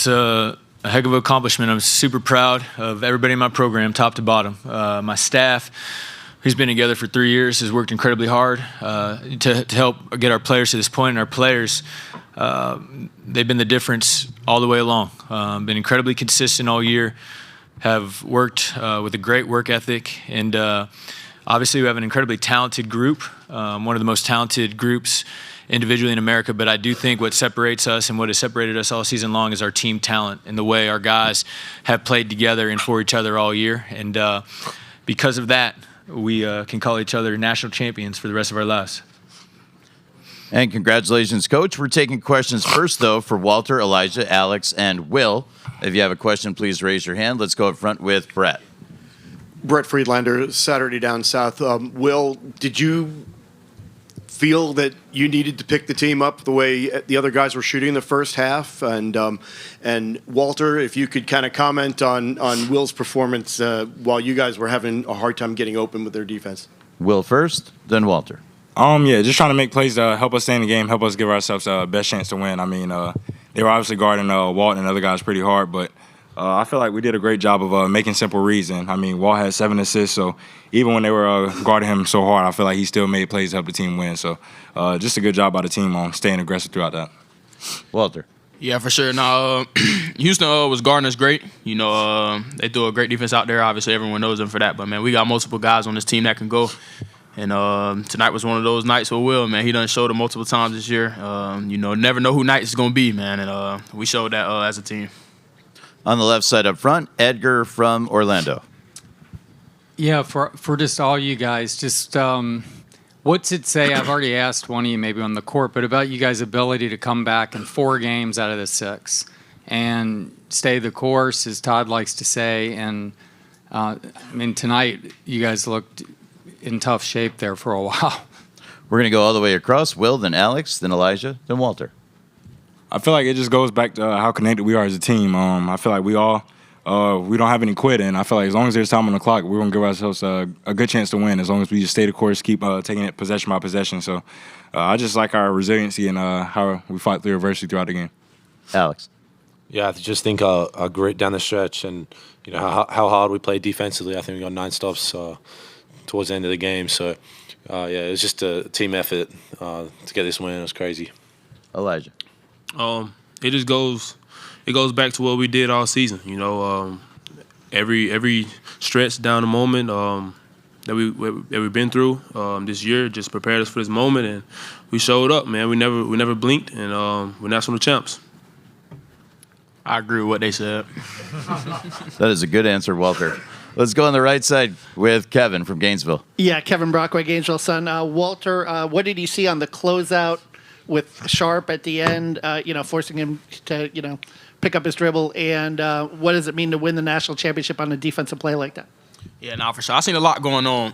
It's a heck of an accomplishment. I'm super proud of everybody in my program, top to bottom. My staff, who's been together for 3 years, has worked incredibly hard to help get our players to this point. And our players, they've been the difference all the way along. Been incredibly consistent all year, have worked with a great work ethic, and obviously we have an incredibly talented group, one of the most talented groups individually in America. But I do think what separates us and what has separated us all season long is our team talent and the way our guys have played together and for each other all year. And because of that, we can call each other national champions for the rest of our lives. And congratulations, Coach. We're taking questions first, though, for Walter, Elijah, Alex, and Will. If you have a question, please raise your hand. Let's go up front with Brett. Brett Friedlander, Saturday Down South. Will, did you feel that you needed to pick the team up the way the other guys were shooting in the first half? And Walter, if you could kind of comment on Will's performance while you guys were having a hard time getting open with their defense. Will first, then Walter. Yeah, just trying to make plays to help us stay in the game, help us give ourselves the best chance to win. I mean, they were obviously guarding Walt and other guys pretty hard, but I feel like we did a great job of making simple reads. And, I mean, Walt had 7 assists, so even when they were guarding him so hard, I feel like he still made plays to help the team win. So just a good job by the team on staying aggressive throughout that. Walter. Yeah, for sure. Now, Houston was guarding us great. You know, they threw a great defense out there. Obviously, everyone knows them for that. But, man, we got multiple guys on this team that can go. And tonight was one of those nights for Will, man. He done showed it multiple times this year. You know, never know who night it's going to be, man. And we showed that as a team. On the left side up front, Edgar from Orlando. Yeah, for just all you guys, just what's it say? I've already asked one of you maybe on the court, but about you guys' ability to come back in 4 games out of the 6 and stay the course, as Todd likes to say. And, I mean, tonight you guys looked in tough shape there for a while. We're going to go all the way across. Will, then Alex, then Elijah, then Walter. I feel like it just goes back to how connected we are as a team. I feel like we all we don't have any quitting. I feel like as long as there's time on the clock, we're going to give ourselves a good chance to win as long as we just stay the course, keep taking it possession by possession. So I just like our resiliency and how we fight through adversity throughout the game. Alex. Yeah, I just think our grit down the stretch and you know how hard we played defensively. I think we got 9 stops towards the end of the game. So, yeah, it was just a team effort to get this win. It was crazy. Elijah. It just goes back to what we did all season. You know, every stretch down the moment that we've been through this year just prepared us for this moment, and we showed up, man. We never blinked, and we're national champs. I agree with what they said. That is a good answer, Walter. Let's go on the right side with Kevin from Gainesville. Yeah, Kevin Brockway, Gainesville Sun. Walter, what did you see on the closeout with Sharp at the end, forcing him to, pick up his dribble? And what does it mean to win the national championship on a defensive play like that? Yeah, for sure. I seen a lot going on.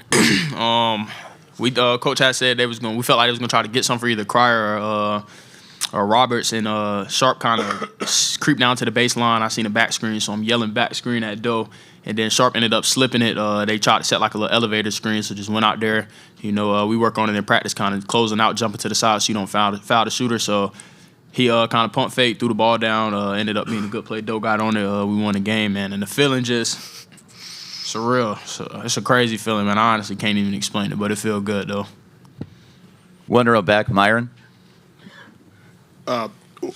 Coach had said we felt like they was gonna try to get some for either Cryer or Roberts, and Sharp kind of creeped down to the baseline. I seen a back screen, so I'm yelling back screen at Doe. And then Sharp ended up slipping it. They tried to set like a little elevator screen, so just went out there. We work on it in practice, kind of closing out, jumping to the side so you don't foul the shooter. So he kind of pump fake, threw the ball down, ended up being a good play. Doe got on it. We won the game, man. And the feeling just surreal. So it's a crazy feeling, man. I honestly can't even explain it, but it feels good, though. 1 row back, Myron.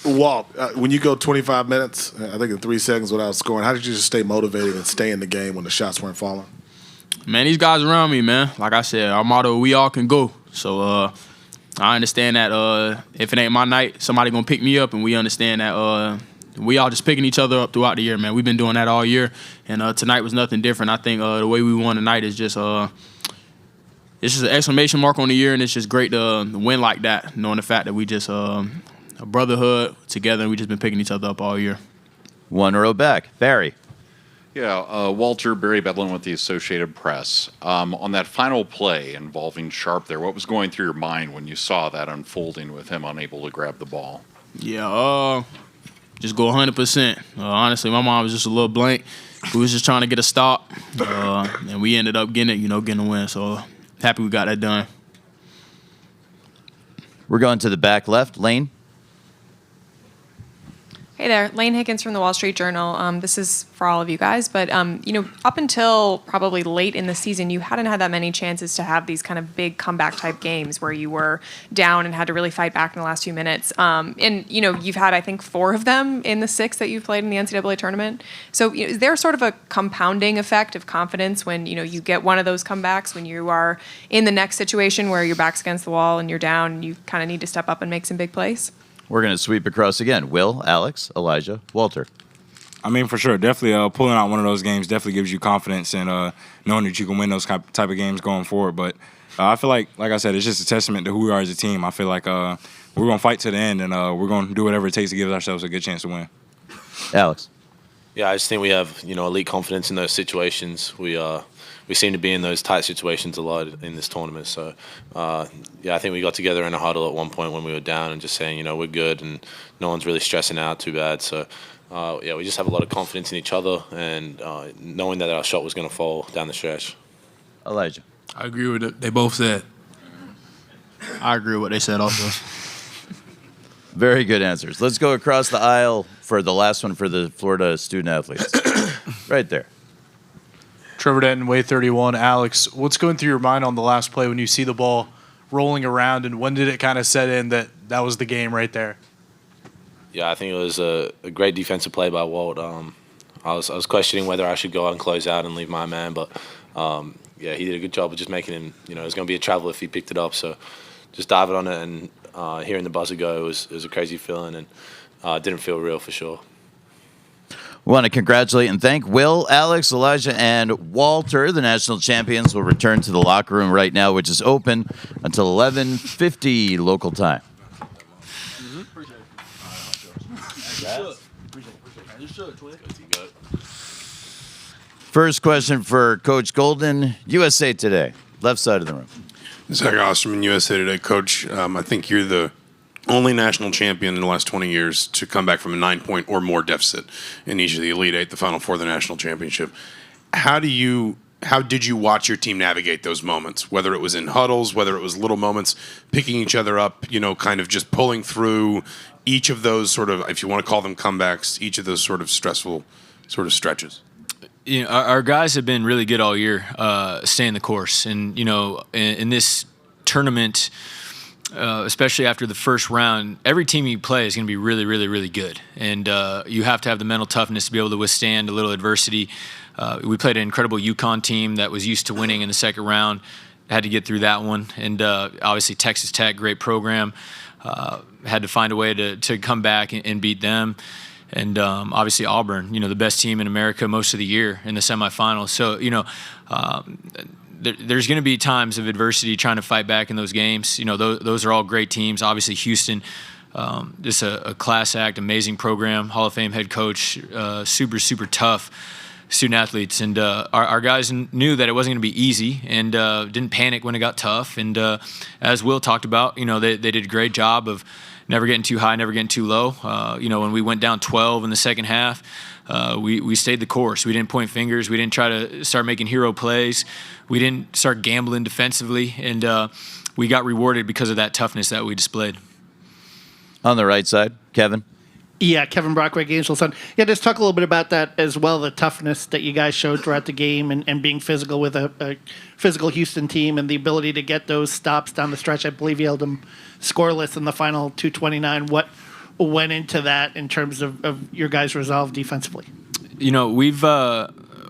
Walt, when you go 25 minutes, I think in 3 seconds without scoring, how did you just stay motivated and stay in the game when the shots weren't falling? Man, these guys around me, man. Like I said, our motto, we all can go. So I understand that if it ain't my night, somebody going to pick me up, and we understand that we all just picking each other up throughout the year, man. We've been doing that all year, and tonight was nothing different. I think the way we won tonight is just it's just an exclamation mark on the year, and it's just great to win like that, knowing the fact that we just a brotherhood together, and we just been picking each other up all year. 1 row back, Barry. Yeah, Walter, Barry Bedlin with the Associated Press. On that final play involving Sharp there, what was going through your mind when you saw that unfolding with him unable to grab the ball? Yeah, just go 100%. Honestly, my mind was just a little blank. We was just trying to get a stop, and we ended up getting a win. So happy we got that done. We're going to the back left, Lane. Hey there, Lane Higgins from the Wall Street Journal. This is for all of you guys, but up until probably late in the season, you hadn't had that many chances to have these kind of big comeback type games where you were down and had to really fight back in the last few minutes. You've had, I think, 4 of them in the 6 that you've played in the NCAA tournament. So is there sort of a compounding effect of confidence when you get one of those comebacks when you are in the next situation where your back's against the wall and you're down and you kind of need to step up and make some big plays? We're going to sweep across again. Will, Alex, Elijah, Walter. I mean, for sure, definitely pulling out one of those games definitely gives you confidence and knowing that you can win those type of games going forward. But I feel like I said, it's just a testament to who we are as a team. I feel like we're going to fight to the end, and we're going to do whatever it takes to give ourselves a good chance to win. Alex. Yeah, I just think we have elite confidence in those situations. We seem to be in those tight situations a lot in this tournament. So, I think we got together in a huddle at one point when we were down and just saying, we're good and no one's really stressing out too bad. So, we just have a lot of confidence in each other and knowing that our shot was going to fall down the stretch. Elijah. I agree with what they both said. I agree with what they said also. Very good answers. Let's go across the aisle for the last one for the Florida student athletes. Right there. Trevor Denton, Way 31. Alex, what's going through your mind on the last play when you see the ball rolling around, and when did it kind of set in that was the game right there? Yeah, I think it was a great defensive play by Walt. I was questioning whether I should go out and close out and leave my man, but he did a good job of just making him. It was going to be a travel if he picked it up. So just diving on it and hearing the buzzer go, it was a crazy feeling, and it didn't feel real for sure. We want to congratulate and thank Will, Alex, Elijah, and Walter. The national champions will return to the locker room right now, which is open until 11:50 local time. First question for Coach Golden, USA Today, left side of the room. Zach Osterman, USA Today. Coach, I think you're the only national champion in the last 20 years to come back from a 9-point or more deficit in each of the Elite Eight, the Final Four, the national championship. How did you watch your team navigate those moments, whether it was in huddles, whether it was little moments, picking each other up, kind of just pulling through each of those sort of, if you want to call them comebacks, each of those sort of stressful sort of stretches? Our guys have been really good all year, staying the course. And, in this tournament, especially after the first round, every team you play is going to be really, really, really good. And you have to have the mental toughness to be able to withstand a little adversity. We played an incredible UConn team that was used to winning in the second round, had to get through that one. And obviously Texas Tech, great program, had to find a way to come back and beat them. And obviously Auburn, the best team in America most of the year in the semifinals. So, there's going to be times of adversity trying to fight back in those games. Those are all great teams. Obviously, Houston, just a class act, amazing program, Hall of Fame head coach, super, super tough student athletes. And our guys knew that it wasn't going to be easy and didn't panic when it got tough. And as Will talked about, they did a great job of never getting too high, never getting too low. When we went down 12 in the second half, we stayed the course. We didn't point fingers. We didn't try to start making hero plays. We didn't start gambling defensively, and we got rewarded because of that toughness that we displayed. On the right side, Kevin. Yeah, Kevin Brockway, Gainesville Sun. Yeah, just talk a little bit about that as well, the toughness that you guys showed throughout the game and being physical with a physical Houston team and the ability to get those stops down the stretch. I believe you held them scoreless in the final 2:29. What went into that in terms of your guys' resolve defensively?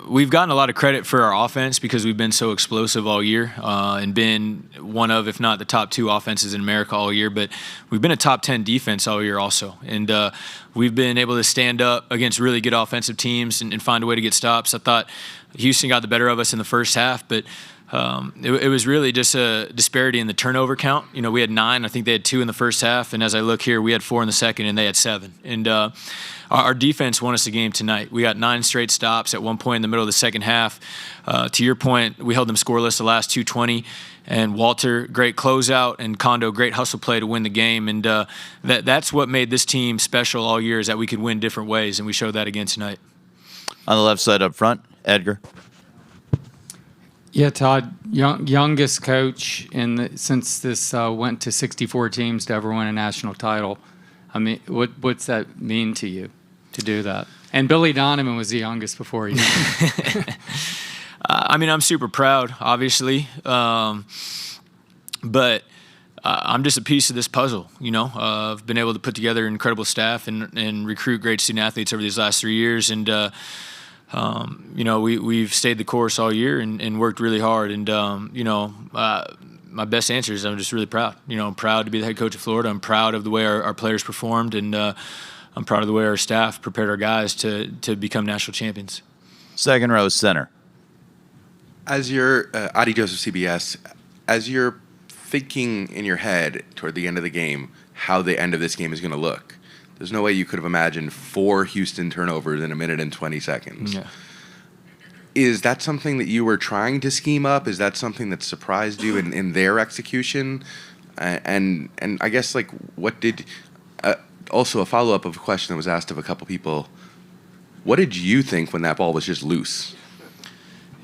We've gotten a lot of credit for our offense because we've been so explosive all year and been one of, if not the top 2 offenses in America all year. But we've been a top 10 defense all year also. And we've been able to stand up against really good offensive teams and find a way to get stops. I thought Houston got the better of us in the first half, but it was really just a disparity in the turnover count. We had 9. I think they had 2 in the first half. And as I look here, we had 4 in the second, and they had 7. And our defense won us the game tonight. We got 9 straight stops at one point in the middle of the second half. To your point, we held them scoreless the last 2:20. And Walter, great closeout, and Kondo, great hustle play to win the game. And that's what made this team special all year, is that we could win different ways, and we showed that again tonight. On the left side up front, Edgar. Yeah, Todd, youngest coach since this went to 64 teams to ever win a national title. I mean, what's that mean to you? to do that. And Billy Donovan was the youngest before you. I mean, I'm super proud, obviously, but I'm just a piece of this puzzle. I've been able to put together an incredible staff and recruit great student athletes over these last 3 years, and we've stayed the course all year and worked really hard. And my best answer is I'm just really proud. I'm proud to be the head coach of Florida. I'm proud of the way our players performed, and I'm proud of the way our staff prepared our guys to become national champions. Second row center. As you're Adi Joseph, CBS, as you're thinking in your head toward the end of the game how the end of this game is going to look, there's no way you could have imagined 4 Houston turnovers in a minute and 20 seconds. Yeah. Is that something that you were trying to scheme up? Is that something that surprised you in their execution? And I guess, like, what did also a follow-up of a question that was asked of a couple people, what did you think when that ball was just loose?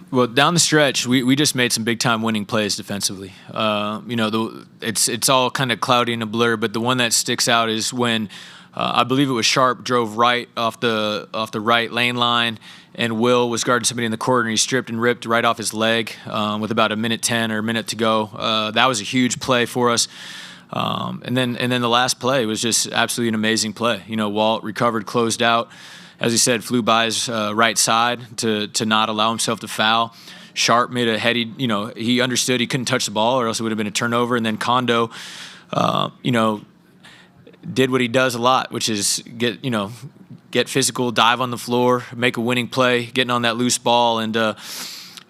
Well, down the stretch, we just made some big-time winning plays defensively. It's all kind of cloudy and a blur, but the one that sticks out is when I believe it was Sharp drove right off the right lane line, and Will was guarding somebody in the corner, and he stripped and ripped right off his leg with about a minute 10 or a minute to go. That was a huge play for us. And then the last play was just absolutely an amazing play. Walt recovered, closed out. As he said, flew by his right side to not allow himself to foul. Sharp made a heady, he understood he couldn't touch the ball or else it would have been a turnover. And then Kondo, did what he does a lot, which is get physical, dive on the floor, make a winning play, getting on that loose ball. And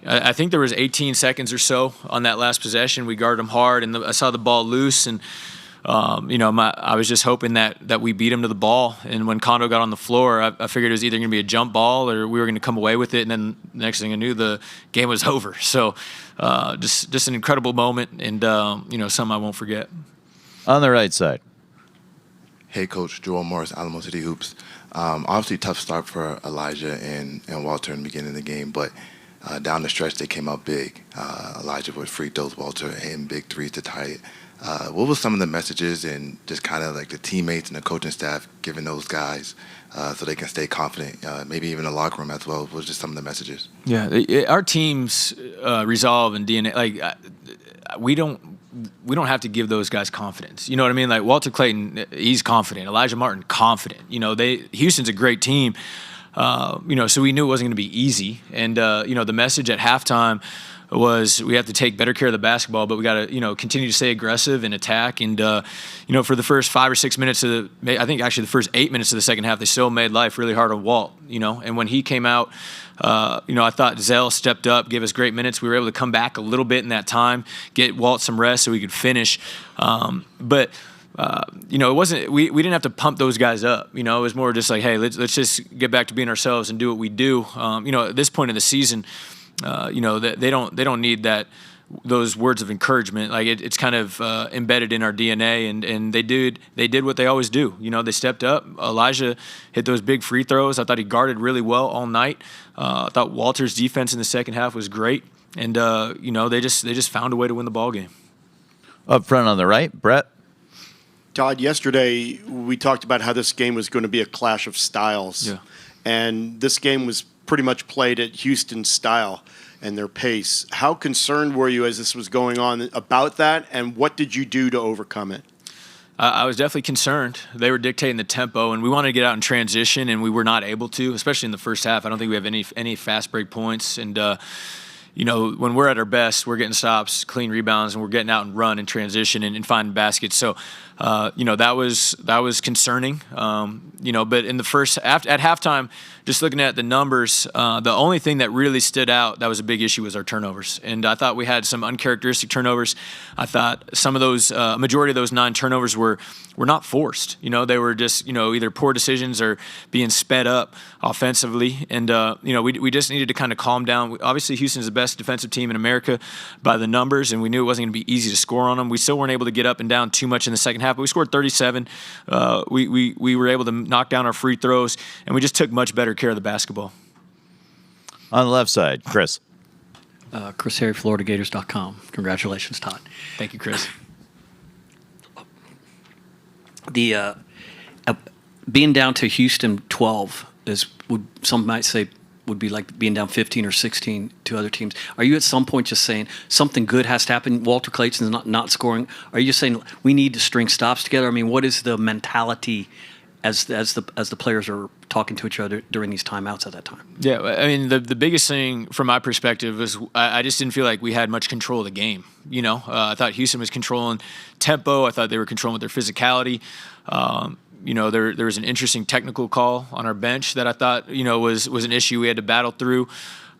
I think there was 18 seconds or so on that last possession. We guarded him hard, and I saw the ball loose, and I was just hoping that we beat him to the ball. And when Kondo got on the floor, I figured it was either going to be a jump ball or we were going to come away with it. And then the next thing I knew, the game was over. So just an incredible moment, and something I won't forget. On the right side. Hey, Coach, Joel Morris, Alamo City Hoops. Obviously, tough start for Elijah and Walter in the beginning of the game, but down the stretch, they came out big. Elijah with free throws, Walter hitting big threes to tie it. What was some of the messages and just kind of like the teammates and the coaching staff giving those guys so they can stay confident, maybe even the locker room as well? What was just some of the messages? Yeah, our team's resolve and DNA, we don't have to give those guys confidence. You know what I mean? Like Walter Clayton, he's confident. Elijah Martin, confident. Houston's a great team. So we knew it wasn't going to be easy. And the message at halftime was we have to take better care of the basketball, but we got to continue to stay aggressive and attack. And for the first 5 or 6 minutes I think actually the first 8 minutes of the second half, they still made life really hard on Walt. And when he came out, I thought Zell stepped up, gave us great minutes. We were able to come back a little bit in that time, get Walt some rest so we could finish. It wasn't. We didn't have to pump those guys up. It was more just like, hey, let's just get back to being ourselves and do what we do. At this point in the season, they don't need those words of encouragement. Like it's kind of embedded in our DNA, and they did what they always do. They stepped up. Elijah hit those big free throws. I thought he guarded really well all night. I thought Walter's defense in the second half was great, and they just found a way to win the ball game. Up front on the right, Brett. Todd, yesterday we talked about how this game was going to be a clash of styles. Yeah. And this game was pretty much played at Houston's style and their pace. How concerned were you as this was going on about that, and what did you do to overcome it? I was definitely concerned. They were dictating the tempo, and we wanted to get out in transition, and we were not able to, especially in the first half. I don't think we have any fast break points, and when we're at our best, we're getting stops, clean rebounds, and we're getting out and run and transition and finding baskets. So, that was concerning. But in the first at halftime, just looking at the numbers, the only thing that really stood out that was a big issue was our turnovers. And I thought we had some uncharacteristic turnovers. I thought some of those, majority of those 9 turnovers were not forced. They were just either poor decisions or being sped up offensively. And we just needed to kind of calm down. Obviously, Houston's the best defensive team in America by the numbers, and we knew it wasn't going to be easy to score on them. We still weren't able to get up and down too much in the second half, but we scored 37. We were able to knock down our free throws, and we just took much better care of the basketball. On the left side, Chris. Chris Harry, FloridaGators.com. Congratulations, Todd. Thank you, Chris. being down to Houston 12 some might say would be like being down 15 or 16 to other teams. Are you at some point just saying something good has to happen? Walter Clayton's not scoring. Are you just saying we need to string stops together? I mean, what is the mentality as the players are talking to each other during these timeouts at that time? Yeah, I mean, the biggest thing from my perspective is I just didn't feel like we had much control of the game. I thought Houston was controlling tempo. I thought they were controlling with their physicality. There was an interesting technical call on our bench that I thought, was an issue we had to battle through.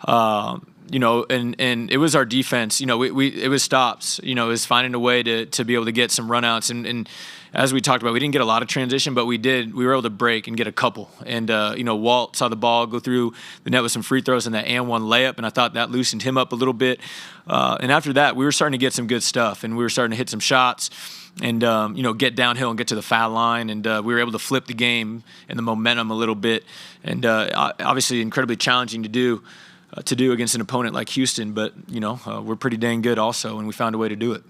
And it was our defense. It was stops. It was finding a way to be able to get some runouts. And as we talked about, we didn't get a lot of transition, but we were able to break and get a couple. And Walt saw the ball go through the net with some free throws and that and one layup, and I thought that loosened him up a little bit. And after that, we were starting to get some good stuff, and we were starting to hit some shots. And get downhill and get to the foul line, and we were able to flip the game and the momentum a little bit. And obviously, incredibly challenging to do against an opponent like Houston. But we're pretty dang good also, and we found a way to do it.